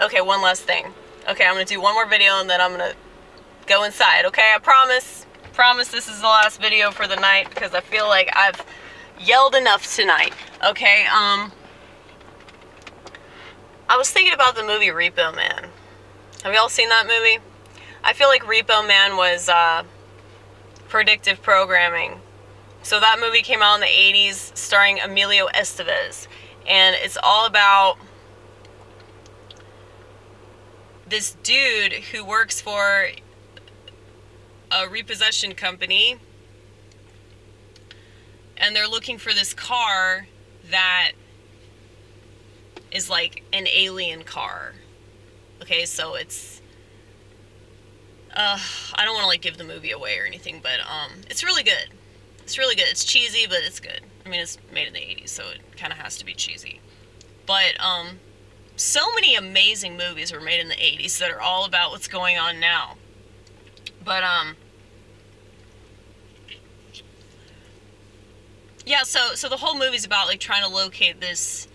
Okay, one last thing. Okay, I'm gonna do one more video and then I'm gonna go inside, okay? I promise. Promise this is the last video for the night because I feel like I've yelled enough tonight. Okay, I was thinking about the movie Repo Man. Have y'all seen that movie? I feel like Repo Man was predictive programming. So that movie came out in the 80s starring Emilio Estevez. And it's all about this dude who works for a repossession company, and they're looking for this car that is like an alien car. Okay, so it's I don't want to like give the movie away or anything, but it's really good. It's really good. It's cheesy, but it's good. I mean, it's made in the 80s, so it kind of has to be cheesy. But so many amazing movies were made in the 80s that are all about what's going on now. But yeah, so the whole movie's about like trying to locate this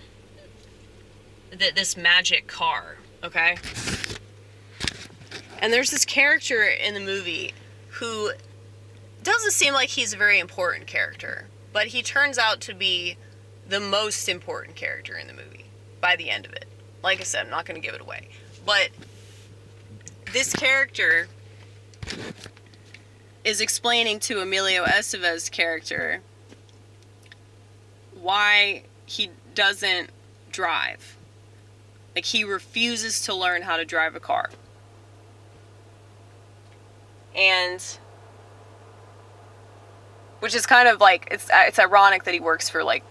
magic car, okay? And there's this character in the movie who doesn't seem like he's a very important character, but he turns out to be the most important character in the movie by the end of it. Like I said, I'm not going to give it away. But this character is explaining to Emilio Estevez's character why he doesn't drive. Like, he refuses to learn how to drive a car. And which is kind of like, it's ironic that he works for like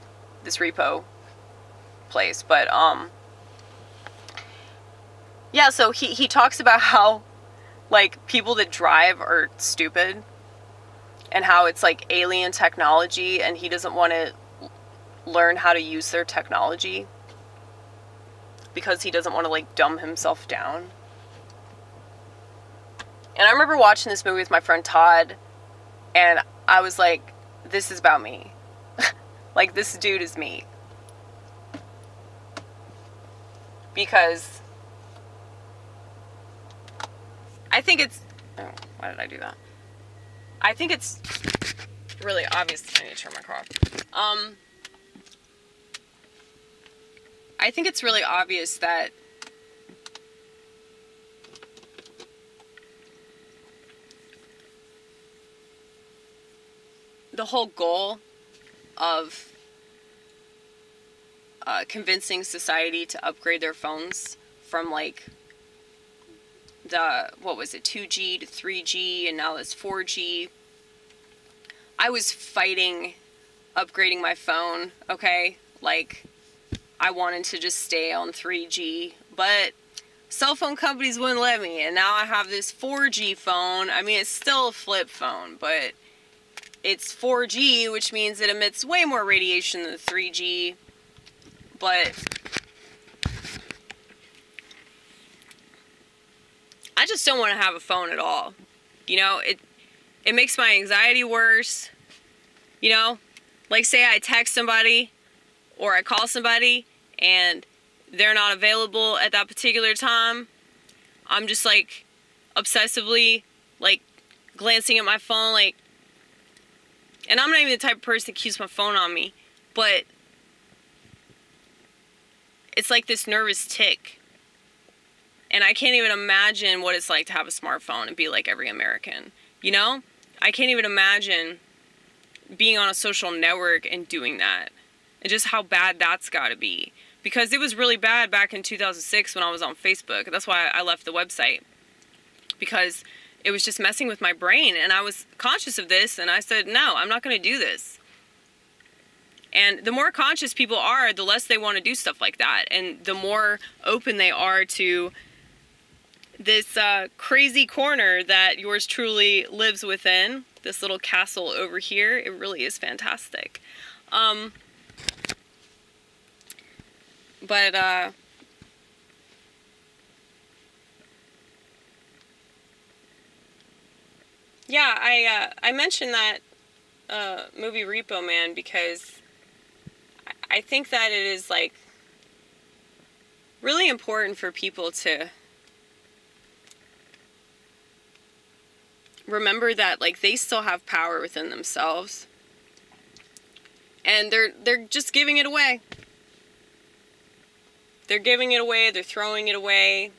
this repo place, but yeah, so he talks about how like people that drive are stupid and how it's like alien technology and he doesn't want to learn how to use their technology because he doesn't want to like dumb himself down. And I remember watching this movie with my friend Todd, and I was like, this is about me. Like, this dude is me. Because I think it's... Oh, why did I do that? I think it's really obvious... I need to turn my car off. I think it's really obvious that the whole goal of convincing society to upgrade their phones from like the, what was it, 2G to 3G, and now it's 4G. I was fighting upgrading my phone, okay? Like, I wanted to just stay on 3G, but cell phone companies wouldn't let me, and now I have this 4G phone. I mean, it's still a flip phone, but it's 4G, which means it emits way more radiation than 3G, but I just don't want to have a phone at all. You know, it makes my anxiety worse. You know, like say I text somebody or I call somebody and they're not available at that particular time. I'm just like obsessively like glancing at my phone, like, and I'm not even the type of person that keeps my phone on me, but it's like this nervous tick. And I can't even imagine what it's like to have a smartphone and be like every American. You know? I can't even imagine being on a social network and doing that. And just how bad that's gotta be. Because it was really bad back in 2006 when I was on Facebook. That's why I left the website. Because it was just messing with my brain, and I was conscious of this, and I said, no, I'm not going to do this. And the more conscious people are, the less they want to do stuff like that, and the more open they are to this crazy corner that yours truly lives within, this little castle over here. It really is fantastic. Yeah, I mentioned that movie Repo Man because I think that it is like really important for people to remember that, like, they still have power within themselves. And they're just giving it away. They're giving it away, they're throwing it away.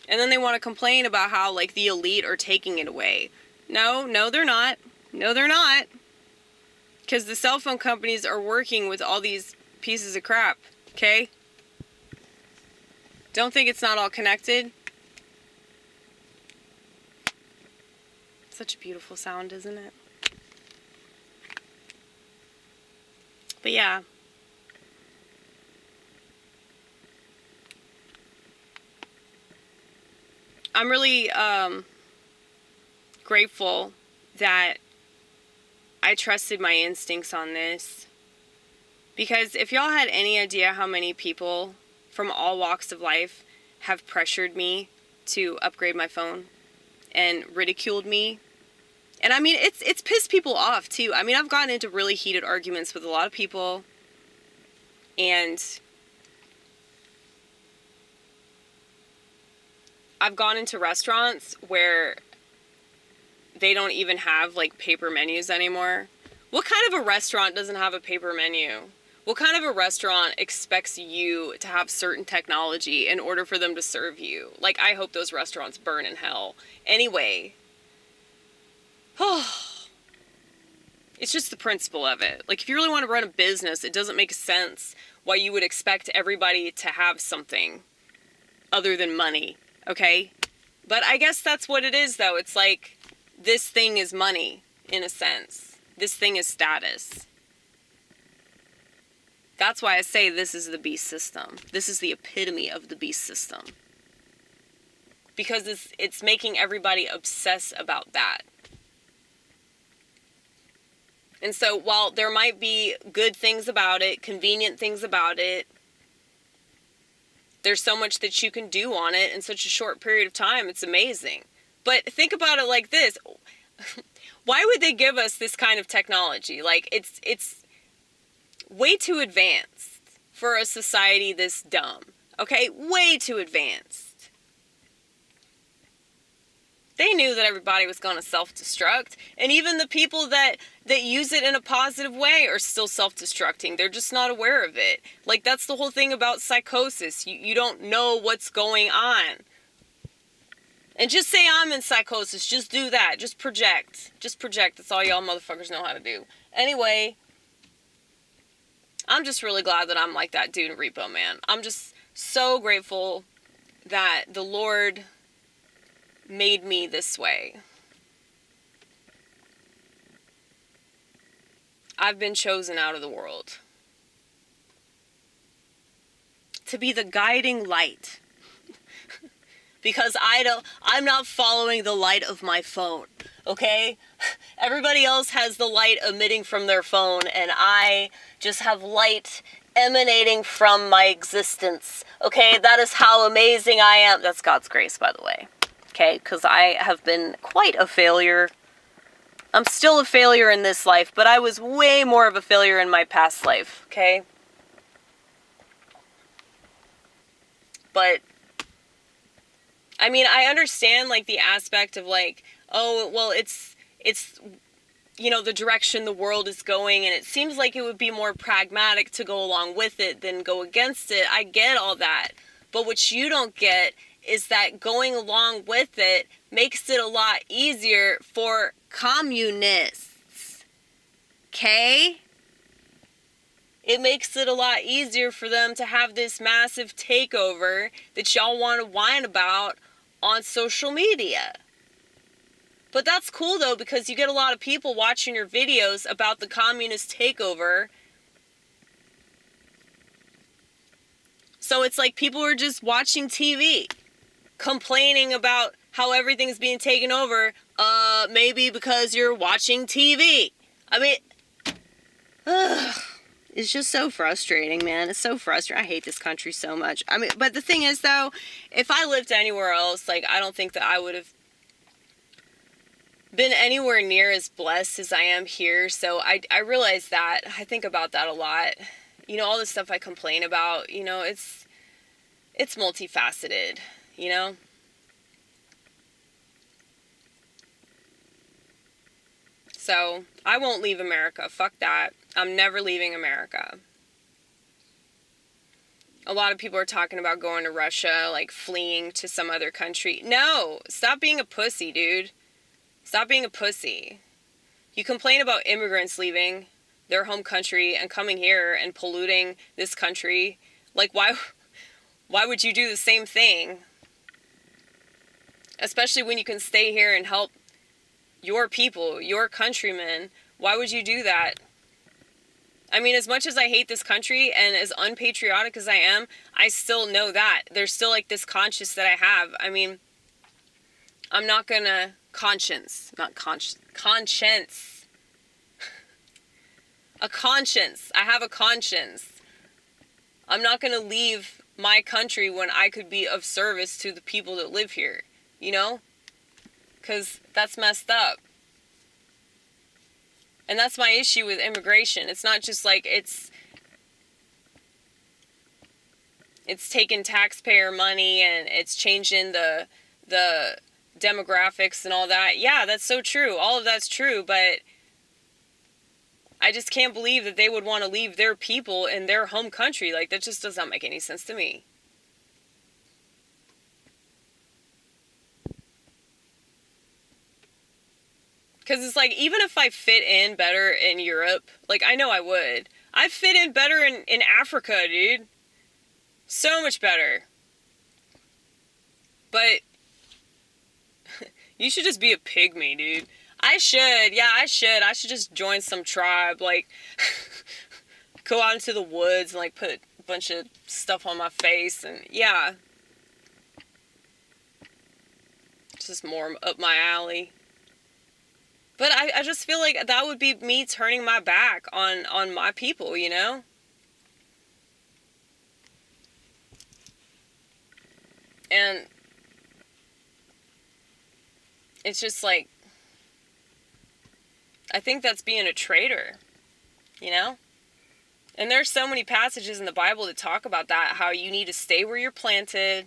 And then they want to complain about how, like, the elite are taking it away. No, they're not. No, they're not. Because the cell phone companies are working with all these pieces of crap, okay? Don't think it's not all connected. Such a beautiful sound, isn't it? But yeah. I'm really grateful that I trusted my instincts on this. Because if y'all had any idea how many people from all walks of life have pressured me to upgrade my phone and ridiculed me. And I mean, it's pissed people off too. I mean, I've gotten into really heated arguments with a lot of people. And I've gone into restaurants where they don't even have, like, paper menus anymore. What kind of a restaurant doesn't have a paper menu? What kind of a restaurant expects you to have certain technology in order for them to serve you? Like, I hope those restaurants burn in hell. Anyway. It's just the principle of it. Like, if you really want to run a business, it doesn't make sense why you would expect everybody to have something other than money. Okay? But I guess that's what it is, though. It's like, this thing is money, in a sense. This thing is status. That's why I say this is the beast system. This is the epitome of the beast system. Because it's making everybody obsess about that. And so while there might be good things about it, convenient things about it, there's so much that you can do on it in such a short period of time. It's amazing. But think about it like this. Why would they give us this kind of technology? Like, it's way too advanced for a society this dumb. Okay? Way too advanced. They knew that everybody was going to self-destruct. And even the people that use it in a positive way are still self-destructing. They're just not aware of it. Like, that's the whole thing about psychosis. You don't know what's going on. And just say I'm in psychosis. Just do that. Just project. Just project. That's all y'all motherfuckers know how to do. Anyway, I'm just really glad that I'm like that dude in Repo, man. I'm just so grateful that the Lord made me this way. I've been chosen out of the world to be the guiding light. Because I'm not following the light of my phone, okay? Everybody else has the light emitting from their phone, and I just have light emanating from my existence, okay? That is how amazing I am. That's God's grace, by the way, okay? Because I have been quite a failure. I'm still a failure in this life, but I was way more of a failure in my past life, okay? But I mean, I understand, like, the aspect of, like, oh, well, it's you know, the direction the world is going, and it seems like it would be more pragmatic to go along with it than go against it. I get all that. But what you don't get is that going along with it makes it a lot easier for communists. Okay? It makes it a lot easier for them to have this massive takeover that y'all want to whine about on social media. But that's cool, though, because you get a lot of people watching your videos about the communist takeover. So it's like people are just watching TV, complaining about how everything's being taken over, maybe because you're watching TV. I mean, it's just so frustrating, man. It's so frustrating. I hate this country so much. I mean, but the thing is, though, if I lived anywhere else, like, I don't think that I would have been anywhere near as blessed as I am here. So I realize that. I think about that a lot. you know, all the stuff I complain about, you know, it's multifaceted, you know? So, I won't leave America. Fuck that. I'm never leaving America. A lot of people are talking about going to Russia, like fleeing to some other country. No! Stop being a pussy, dude. Stop being a pussy. You complain about immigrants leaving their home country and coming here and polluting this country. Like, why would you do the same thing? Especially when you can stay here and help your people, your countrymen. Why would you do that? I mean, as much as I hate this country and as unpatriotic as I am, I still know that. There's still like this conscience that I have. I mean, I'm not gonna... Conscience. A conscience. I have a conscience. I'm not gonna leave my country when I could be of service to the people that live here. You know? Because that's messed up. And that's my issue with immigration. It's not just like it's taking taxpayer money and it's changing the demographics and all that. Yeah, that's so true. All of that's true, but I just can't believe that they would want to leave their people in their home country. Like, that just does not make any sense to me. Because it's like, even if I fit in better in Europe, like, I know I would. I fit in better in Africa, dude. So much better. But you should just be a pygmy, dude. I should. Yeah, I should. I should just join some tribe. Like, go out into the woods and, like, put a bunch of stuff on my face. And, yeah. It's just more up my alley. But I just feel like that would be me turning my back on my people, you know? And it's just like, I think that's being a traitor, you know? And there's so many passages in the Bible that talk about that, how you need to stay where you're planted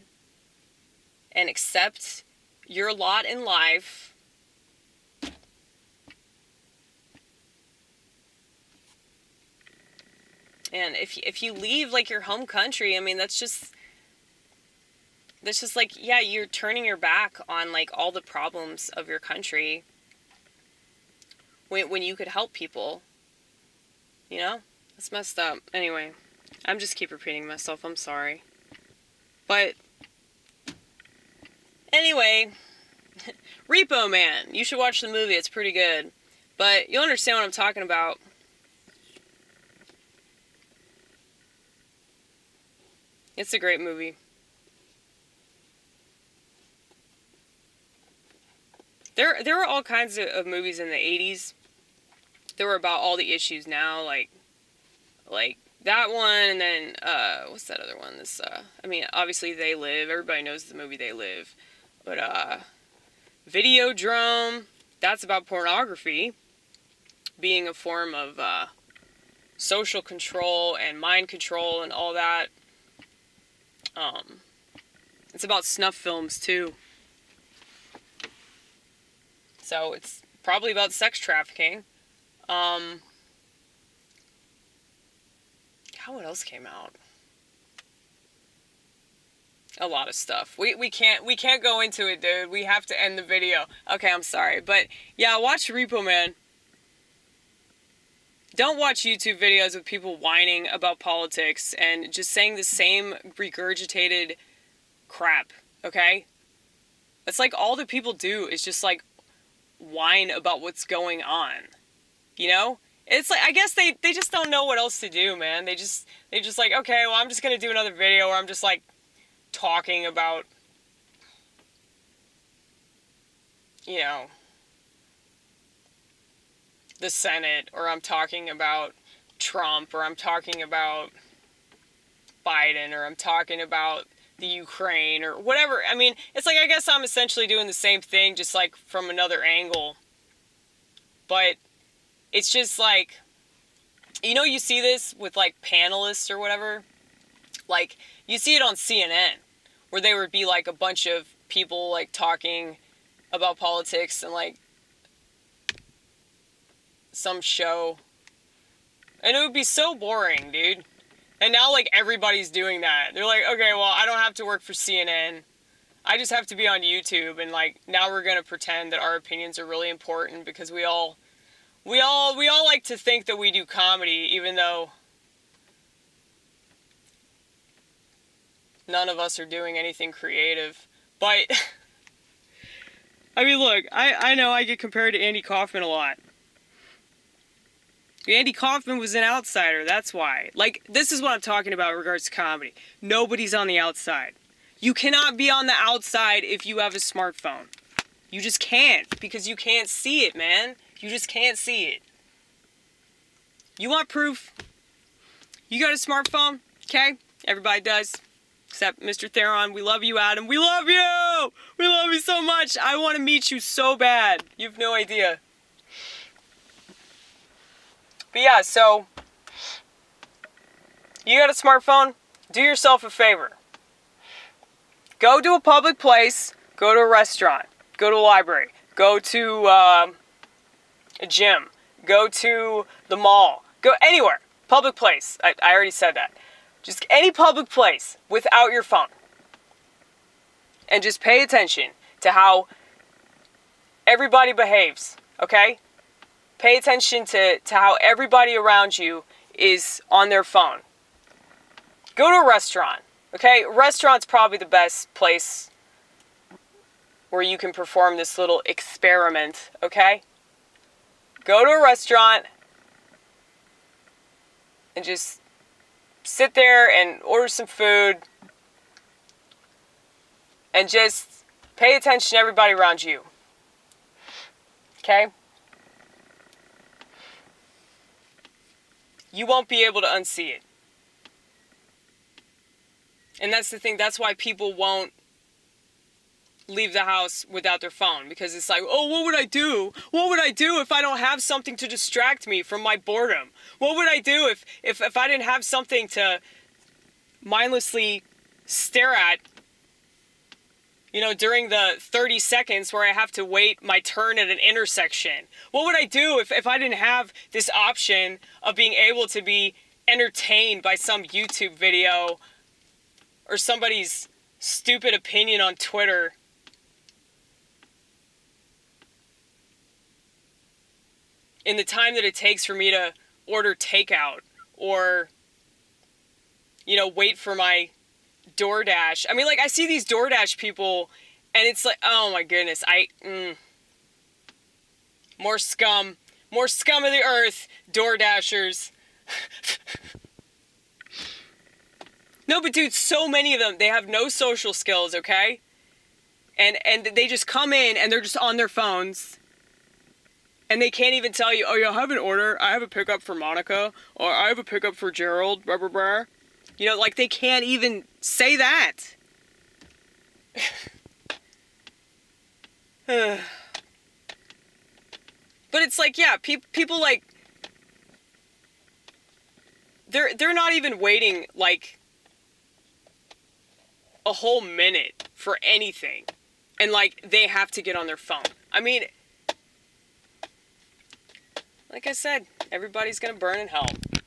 and accept your lot in life. And if you leave, like, your home country, I mean, that's just like, yeah, you're turning your back on, like, all the problems of your country when you could help people, you know? That's messed up. Anyway, I'm just keep repeating myself. I'm sorry. But anyway, Repo Man. You should watch the movie. It's pretty good. But you'll understand what I'm talking about. It's a great movie. There were all kinds of movies in the 80s that were about all the issues now, like that one, and then, what's that other one? I mean, obviously They Live. Everybody knows the movie They Live. But, Videodrome, that's about pornography being a form of, social control and mind control and all that. It's about snuff films, too. So, it's probably about sex trafficking. What else came out? A lot of stuff. We can't go into it, dude. We have to end the video. Okay, I'm sorry. But, yeah, watch Repo Man. Don't watch YouTube videos of people whining about politics and just saying the same regurgitated crap, okay? It's like all the people do is just, like, whine about what's going on, you know? It's like, I guess they just don't know what else to do, man. They just like, okay, well, I'm just gonna do another video where I'm just, like, talking about, you know, the Senate, or I'm talking about Trump, or I'm talking about Biden, or I'm talking about the Ukraine, or whatever. I mean, it's like, I guess I'm essentially doing the same thing, just, like, from another angle. But it's just like, You know, you see this with, like, panelists or whatever. Like, you see it on CNN, where there would be, like, a bunch of people, like, talking about politics and, like, some show. And it would be so boring, dude. And now, like, everybody's doing that. They're like, okay, well, I don't have to work for CNN. I just have to be on YouTube. And, like, now we're going to pretend that our opinions are really important because we all like to think that we do comedy, even though none of us are doing anything creative. But, I mean, look, I know I get compared to Andy Kaufman a lot. Andy Kaufman was an outsider, that's why. Like, this is what I'm talking about in regards to comedy. Nobody's on the outside. You cannot be on the outside if you have a smartphone. You just can't, because you can't see it, man. You just can't see it. You want proof? You got a smartphone? Okay? Everybody does. Except Mr. Theron. We love you, Adam. We love you! We love you so much. I want to meet you so bad. You have no idea. But yeah, so you got a smartphone? Do yourself a favor. Go to a public place. Go to a restaurant. Go to a library. Go to a gym. Go to the mall. Go anywhere. Public place. I already said that. Just any public place without your phone. And just pay attention to how everybody behaves, okay? Pay attention to how everybody around you is on their phone. Go to a restaurant, okay? Restaurant's probably the best place where you can perform this little experiment, okay? Go to a restaurant and just sit there and order some food and just pay attention to everybody around you, okay? You won't be able to unsee it. And that's the thing. That's why people won't leave the house without their phone. Because it's like, oh, what would I do? What would I do if I don't have something to distract me from my boredom? What would I do if I didn't have something to mindlessly stare at, you know, during the 30 seconds where I have to wait my turn at an intersection? What would I do if I didn't have this option of being able to be entertained by some YouTube video or somebody's stupid opinion on Twitter? In the time that it takes for me to order takeout or, you know, wait for my DoorDash. I mean, like, I see these DoorDash people, and it's like, oh my goodness, more scum of the earth, DoorDashers. No, but dude, so many of them, they have no social skills, okay? And they just come in, and they're just on their phones, and they can't even tell you, oh, yeah, I have an order, I have a pickup for Monica, or I have a pickup for Gerald, blah, blah, blah. You know, like, they can't even say that. But it's like, yeah, people, like, they're not even waiting, like, a whole minute for anything. And, like, they have to get on their phone. I mean, like I said, everybody's gonna burn in hell.